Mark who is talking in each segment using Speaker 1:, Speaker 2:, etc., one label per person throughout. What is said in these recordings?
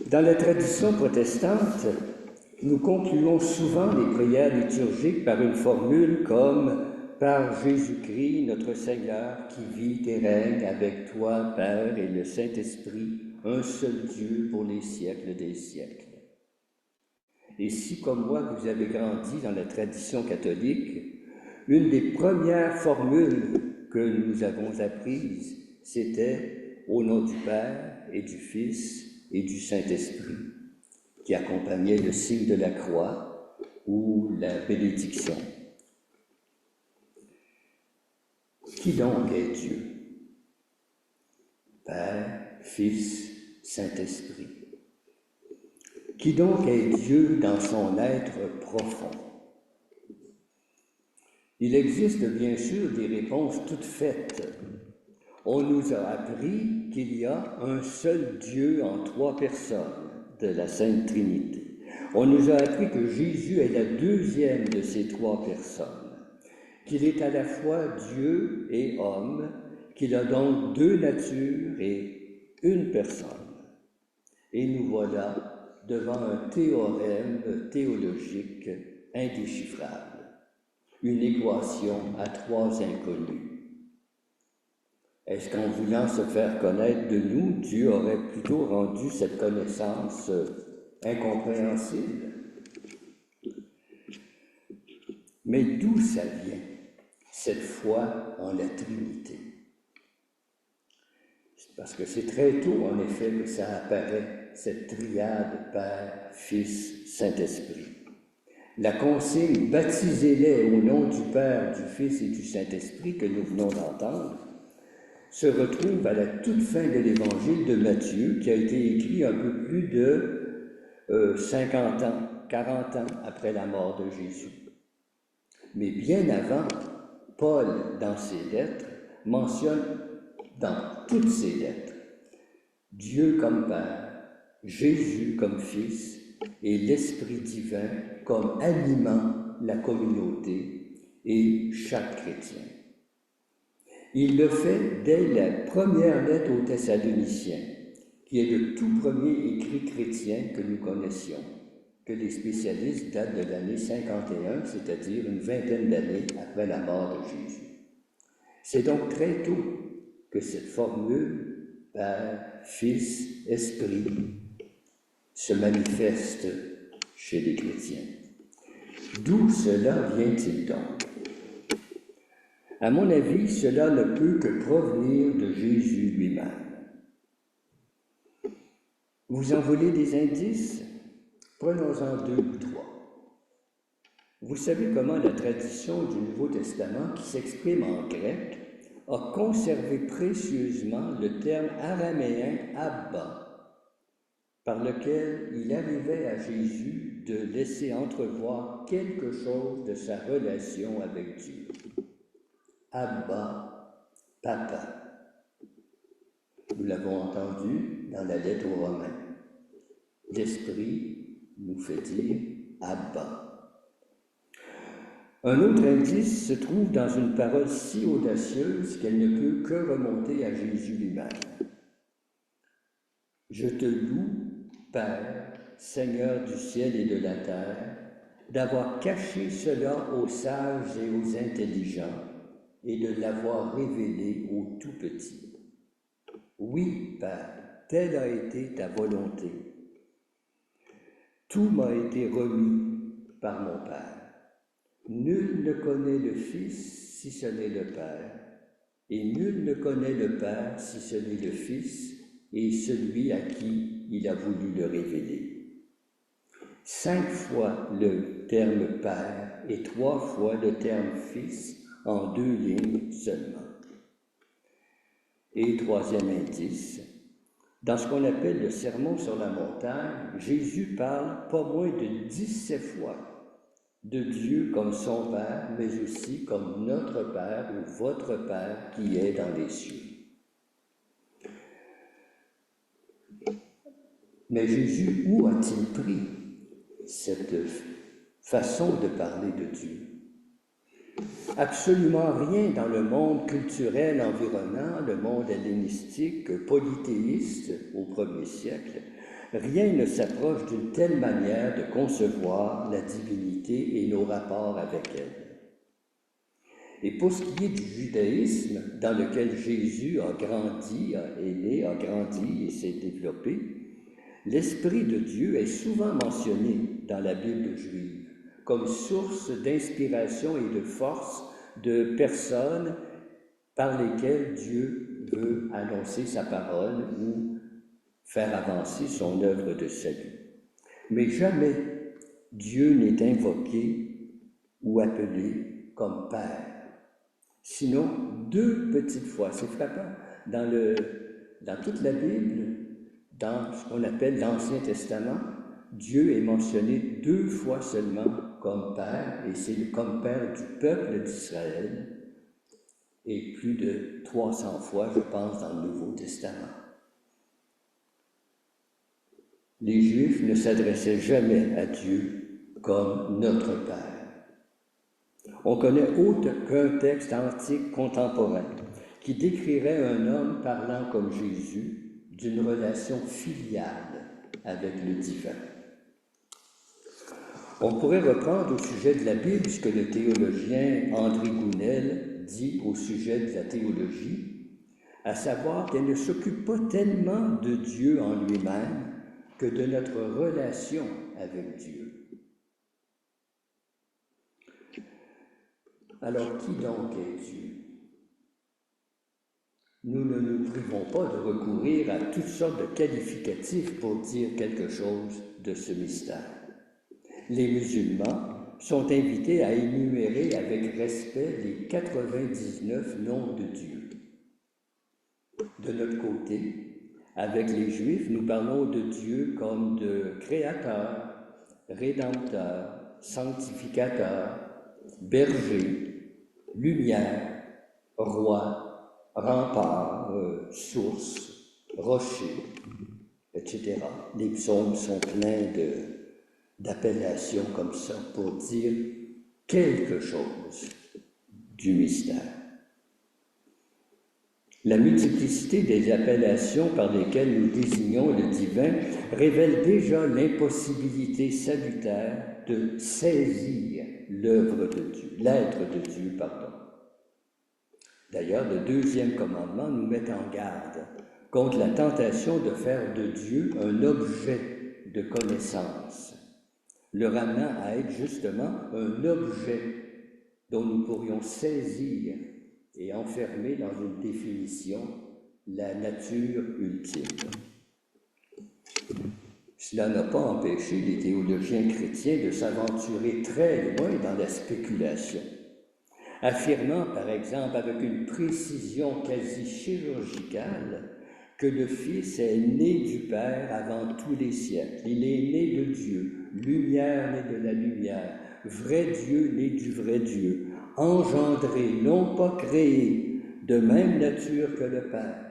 Speaker 1: Dans la tradition protestante, nous concluons souvent les prières liturgiques par une formule comme « Par Jésus-Christ, notre Seigneur, qui vit et règne avec toi, Père, et le Saint-Esprit, un seul Dieu pour les siècles des siècles. » Et si, comme moi, vous avez grandi dans la tradition catholique, une des premières formules que nous avons apprises, c'était « Au nom du Père et du Fils et du Saint-Esprit », qui accompagnait le signe de la croix ou la bénédiction. Qui donc est Dieu? Père, Fils, Saint-Esprit. Qui donc est Dieu dans son être profond? Il existe bien sûr des réponses toutes faites. On nous a appris qu'il y a un seul Dieu en 3 personnes de la Sainte Trinité. On nous a appris que Jésus est la deuxième de ces 3 personnes, qu'il est à la fois Dieu et homme, qu'il a donc 2 natures et une personne. Et nous voilà devant un théorème théologique indéchiffrable, une équation à 3 inconnus. Est-ce qu'en voulant se faire connaître de nous, Dieu aurait plutôt rendu cette connaissance incompréhensible? Mais d'où ça vient, cette foi en la Trinité? Parce que c'est très tôt, en effet, que ça apparaît, cette triade Père, Fils, Saint-Esprit. La consigne « Baptisez-les au nom du Père, du Fils et du Saint-Esprit » que nous venons d'entendre se retrouve à la toute fin de l'évangile de Matthieu, qui a été écrit un peu plus de 50 ans, 40 ans après la mort de Jésus. Mais bien avant, Paul, dans ses lettres, mentionne dans toutes ses lettres Dieu comme Père, Jésus comme Fils et l'Esprit divin comme animant la communauté et chaque chrétien. Il le fait dès la première lettre aux Thessaloniciens, qui est le tout premier écrit chrétien que nous connaissions, que les spécialistes datent de l'année 51, c'est-à-dire une vingtaine d'années après la mort de Jésus. C'est donc très tôt que cette formule Père, Fils, Esprit se manifeste chez les chrétiens. D'où cela vient-il donc? À mon avis, cela ne peut que provenir de Jésus lui-même. Vous en voulez des indices? Prenons-en 2 ou 3. Vous savez comment la tradition du Nouveau Testament, qui s'exprime en grec, a conservé précieusement le terme araméen « Abba », par lequel il arrivait à Jésus de laisser entrevoir quelque chose de sa relation avec Dieu. Abba, Papa. Nous l'avons entendu dans la lettre aux Romains. L'Esprit nous fait dire Abba. Un autre indice se trouve dans une parole si audacieuse qu'elle ne peut que remonter à Jésus lui-même. Je te loue, Père, Seigneur du ciel et de la terre, d'avoir caché cela aux sages et aux intelligents, et de l'avoir révélé aux tout-petits. Oui, Père, telle a été ta volonté. Tout m'a été remis par mon Père. Nul ne connaît le Fils si ce n'est le Père, et nul ne connaît le Père si ce n'est le Fils et celui à qui il a voulu le révéler. 5 fois le terme Père et 3 fois le terme Fils en 2 lignes seulement. Et 3e indice, dans ce qu'on appelle le Sermon sur la montagne, Jésus parle pas moins de 17 fois de Dieu comme son Père, mais aussi comme notre Père ou votre Père qui est dans les cieux. Mais Jésus, où a-t-il pris cette façon de parler de Dieu? Absolument rien dans le monde culturel environnant, le monde hellénistique, polythéiste au 1er siècle, Rien ne s'approche d'une telle manière de concevoir la divinité et nos rapports avec elle. Et pour ce qui est du judaïsme, dans lequel Jésus est né, a grandi et s'est développé, l'Esprit de Dieu est souvent mentionné dans la Bible juive comme source d'inspiration et de force de personnes par lesquelles Dieu veut annoncer sa parole ou faire avancer son œuvre de salut. Mais jamais Dieu n'est invoqué ou appelé comme Père. Sinon, 2 petites fois, c'est frappant, dans toute la Bible, dans ce qu'on appelle l'Ancien Testament, Dieu est mentionné 2 fois seulement comme Père, et c'est comme Père du peuple d'Israël, et plus de 300 fois, je pense, dans le Nouveau Testament. Les Juifs ne s'adressaient jamais à Dieu comme notre Père. On connaît aucun texte antique contemporain qui décrirait un homme parlant comme Jésus d'une relation filiale avec le divin. On pourrait reprendre au sujet de la Bible ce que le théologien André Gounel dit au sujet de la théologie, à savoir qu'elle ne s'occupe pas tellement de Dieu en lui-même que de notre relation avec Dieu. Alors, qui donc est Dieu? Nous ne nous privons pas de recourir à toutes sortes de qualificatifs pour dire quelque chose de ce mystère. Les musulmans sont invités à énumérer avec respect les 99 noms de Dieu. De notre côté, avec les Juifs, nous parlons de Dieu comme de créateur, rédempteur, sanctificateur, berger, lumière, roi, rempart, source, rocher, etc. Les psaumes sont pleins d'appellations comme ça pour dire quelque chose du mystère. La multiplicité des appellations par lesquelles nous désignons le divin révèle déjà l'impossibilité salutaire de saisir l'œuvre de Dieu, l'être de Dieu, pardon. D'ailleurs, le 2e commandement nous met en garde contre la tentation de faire de Dieu un objet de connaissance, le ramenant à être justement un objet dont nous pourrions saisir et enfermer dans une définition la nature ultime. Cela n'a pas empêché les théologiens chrétiens de s'aventurer très loin dans la spéculation, affirmant par exemple avec une précision quasi chirurgicale que le Fils est né du Père avant tous les siècles. Il est né de Dieu, lumière née de la lumière, vrai Dieu né du vrai Dieu, engendré, non pas créé, de même nature que le Père.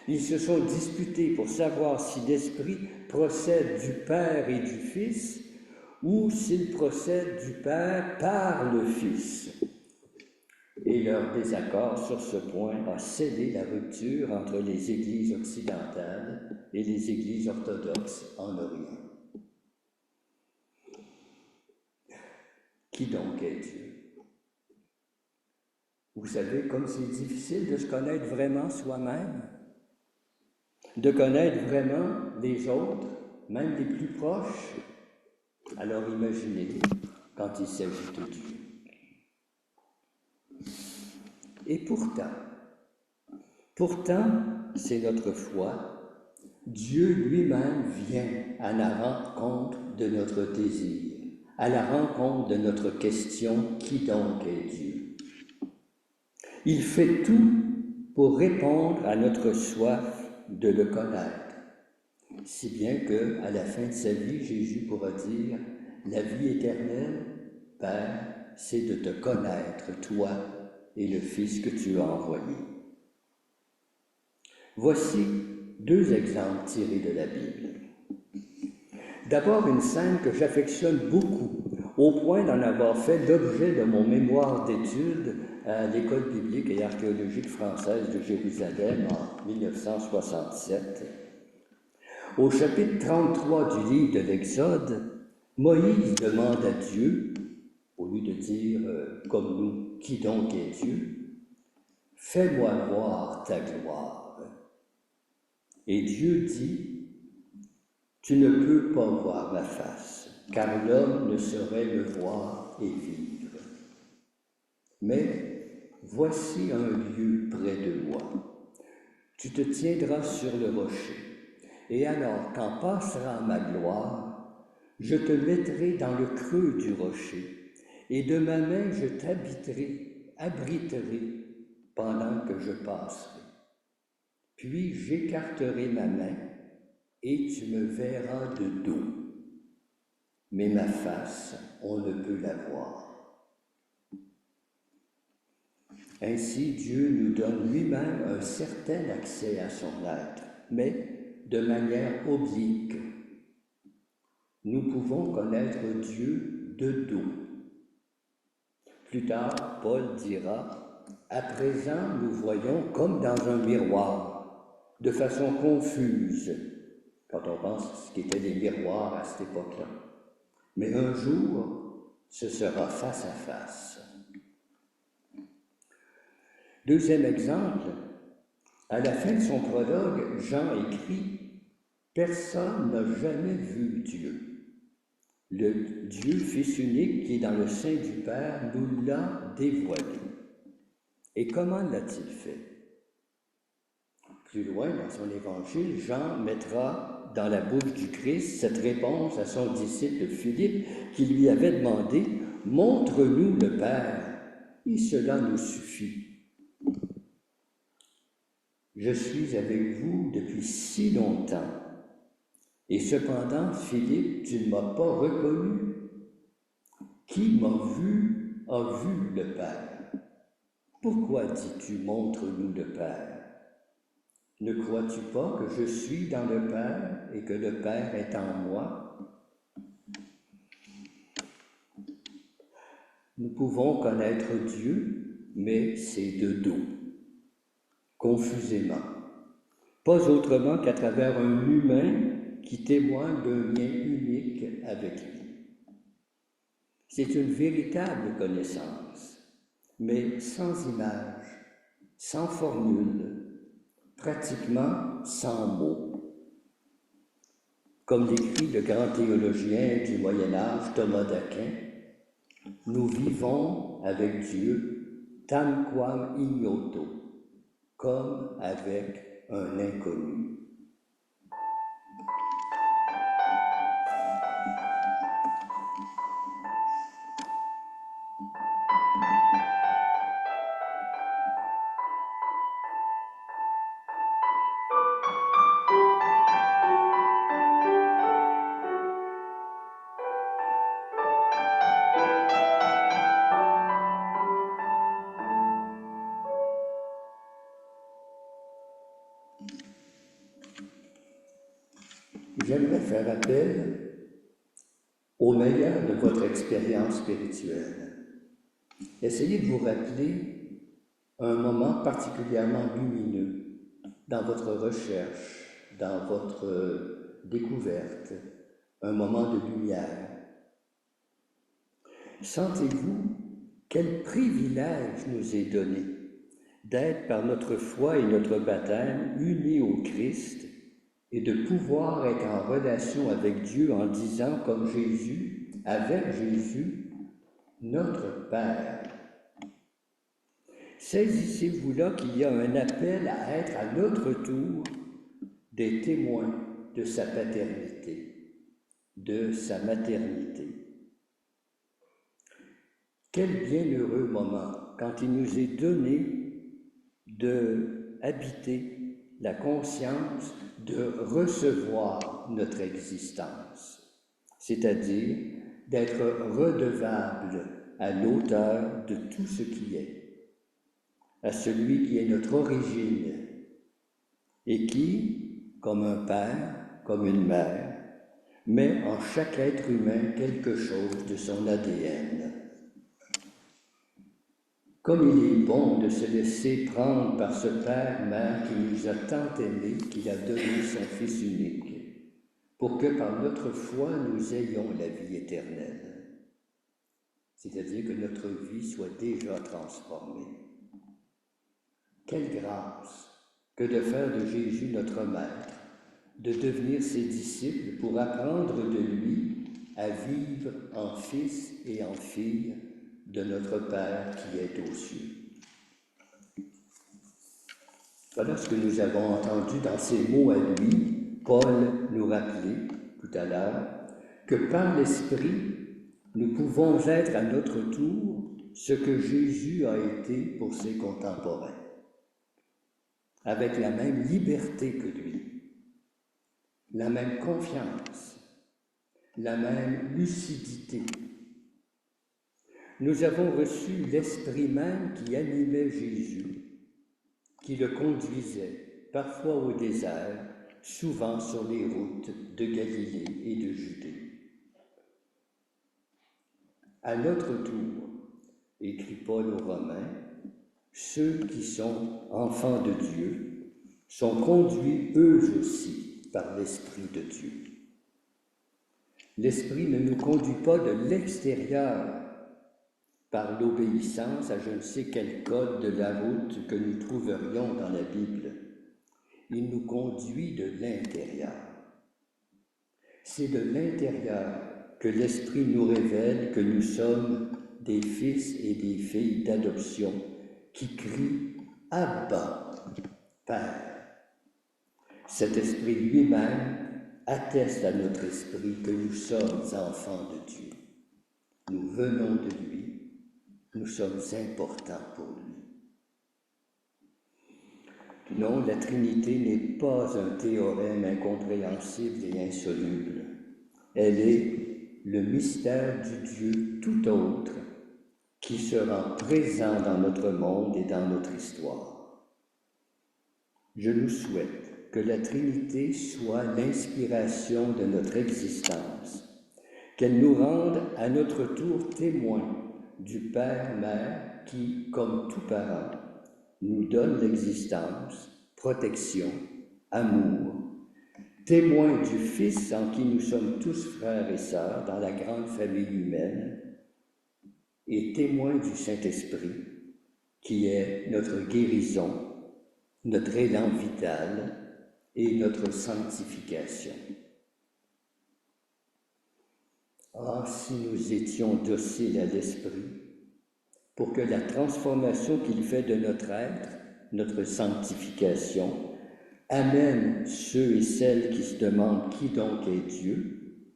Speaker 1: Ils se sont disputés pour savoir si l'Esprit procède du Père et du Fils ou s'il procède du Père par le Fils. Et leur désaccord sur ce point a scellé la rupture entre les églises occidentales et les églises orthodoxes en Orient. Qui donc est Dieu? Vous savez, comme c'est difficile de se connaître vraiment soi-même, de connaître vraiment les autres, même les plus proches, alors imaginez quand il s'agit de Dieu. Et pourtant, c'est notre foi, Dieu lui-même vient à la rencontre de notre désir, à la rencontre de notre question, qui donc est Dieu? Il fait tout pour répondre à notre soif de le connaître, si bien qu'à la fin de sa vie, Jésus pourra dire « La vie éternelle, Père, c'est de te connaître, toi et le Fils que tu as envoyé. » Voici 2 exemples tirés de la Bible. D'abord, une scène que j'affectionne beaucoup, au point d'en avoir fait l'objet de mon mémoire d'études à l'École biblique et archéologique française de Jérusalem en 1967. Au chapitre 33 du livre de l'Exode, Moïse demande à Dieu, au lieu de dire comme nous, qui donc est Dieu, fais-moi voir ta gloire. Et Dieu dit, tu ne peux pas voir ma face, car l'homme ne saurait me voir et vivre. Mais voici un lieu près de moi. Tu te tiendras sur le rocher, et alors, quand passera ma gloire, je te mettrai dans le creux du rocher, et de ma main je abriterai pendant que je passerai. Puis j'écarterai ma main, et tu me verras de dos. Mais ma face, on ne peut la voir. Ainsi, Dieu nous donne lui-même un certain accès à son être, mais de manière oblique. Nous pouvons connaître Dieu de dos. Plus tard, Paul dira, « À présent, nous voyons comme dans un miroir, de façon confuse, quand on pense à ce qu'étaient les miroirs à cette époque-là. Mais un jour, ce sera face à face. » Deuxième exemple, à la fin de son prologue, Jean écrit « Personne n'a jamais vu Dieu. Le Dieu Fils unique qui est dans le sein du Père nous l'a dévoilé. » Et comment l'a-t-il fait? Plus loin dans son évangile, Jean mettra dans la bouche du Christ cette réponse à son disciple Philippe qui lui avait demandé « Montre-nous le Père, et cela nous suffit. » Je suis avec vous depuis si longtemps, et cependant, Philippe, tu ne m'as pas reconnu. Qui m'a vu a vu le Père. Pourquoi dis-tu, montre-nous le Père? Ne crois-tu pas que je suis dans le Père et que le Père est en moi? Nous pouvons connaître Dieu, mais c'est de dos, confusément. Pas autrement qu'à travers un humain qui témoigne d'un lien unique avec lui. C'est une véritable connaissance, mais sans image, sans formule, pratiquement sans mots. Comme l'écrit le grand théologien du Moyen-Âge Thomas d'Aquin, nous vivons avec Dieu tamquam ignoto, comme avec un inconnu. J'aimerais faire appel au meilleur de votre expérience spirituelle. Essayez de vous rappeler un moment particulièrement lumineux dans votre recherche, dans votre découverte, un moment de lumière. Sentez-vous quel privilège nous est donné d'être par notre foi et notre baptême unis au Christ et de pouvoir être en relation avec Dieu en disant comme Jésus, avec Jésus, notre Père. Saisissez-vous là qu'il y a un appel à être à notre tour des témoins de sa paternité, de sa maternité. Quel bienheureux moment quand il nous est donné d'habiter la conscience de recevoir notre existence, c'est-à-dire d'être redevable à l'auteur de tout ce qui est, à celui qui est notre origine et qui, comme un père, comme une mère, met en chaque être humain quelque chose de son ADN. Comme il est bon de se laisser prendre par ce Père, Mère qui nous a tant aimés, qu'il a donné son Fils unique. pour que par notre foi nous ayons la vie éternelle, c'est-à-dire que notre vie soit déjà transformée. Quelle grâce que de faire de Jésus notre Maître, de devenir ses disciples pour apprendre de lui à vivre en fils et en fille de notre Père qui est aux cieux. Voilà ce que nous avons entendu dans ces mots à lui, Paul nous rappelait tout à l'heure, que par l'Esprit, nous pouvons être à notre tour ce que Jésus a été pour ses contemporains, avec la même liberté que lui, la même confiance, la même lucidité. Nous avons reçu l'Esprit même qui animait Jésus, qui le conduisait parfois au désert, souvent sur les routes de Galilée et de Judée. À notre tour, écrit Paul aux Romains, ceux qui sont enfants de Dieu sont conduits eux aussi par l'Esprit de Dieu. L'Esprit ne nous conduit pas de l'extérieur par l'obéissance à je ne sais quel code de la route que nous trouverions dans la Bible. Il nous conduit de l'intérieur. C'est de l'intérieur que l'Esprit nous révèle que nous sommes des fils et des filles d'adoption qui crient « Abba, Père ». Cet Esprit lui-même atteste à notre esprit que nous sommes enfants de Dieu. Nous venons de lui, nous sommes importants pour lui. Non, la Trinité n'est pas un théorème incompréhensible et insoluble. Elle est le mystère du Dieu tout autre qui se rend présent dans notre monde et dans notre histoire. Je nous souhaite que la Trinité soit l'inspiration de notre existence, qu'elle nous rende à notre tour témoins du Père-Mère qui, comme tout parent, nous donne l'existence, protection, amour, témoins du Fils en qui nous sommes tous frères et sœurs dans la grande famille humaine, et témoins du Saint-Esprit qui est notre guérison, notre élan vital et notre sanctification. Ah, si nous étions dociles à l'Esprit, pour que la transformation qu'il fait de notre être, notre sanctification, amène ceux et celles qui se demandent qui donc est Dieu,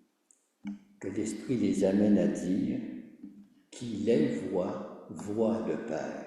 Speaker 1: que l'Esprit les amène à dire « qui les voit, voit le Père ».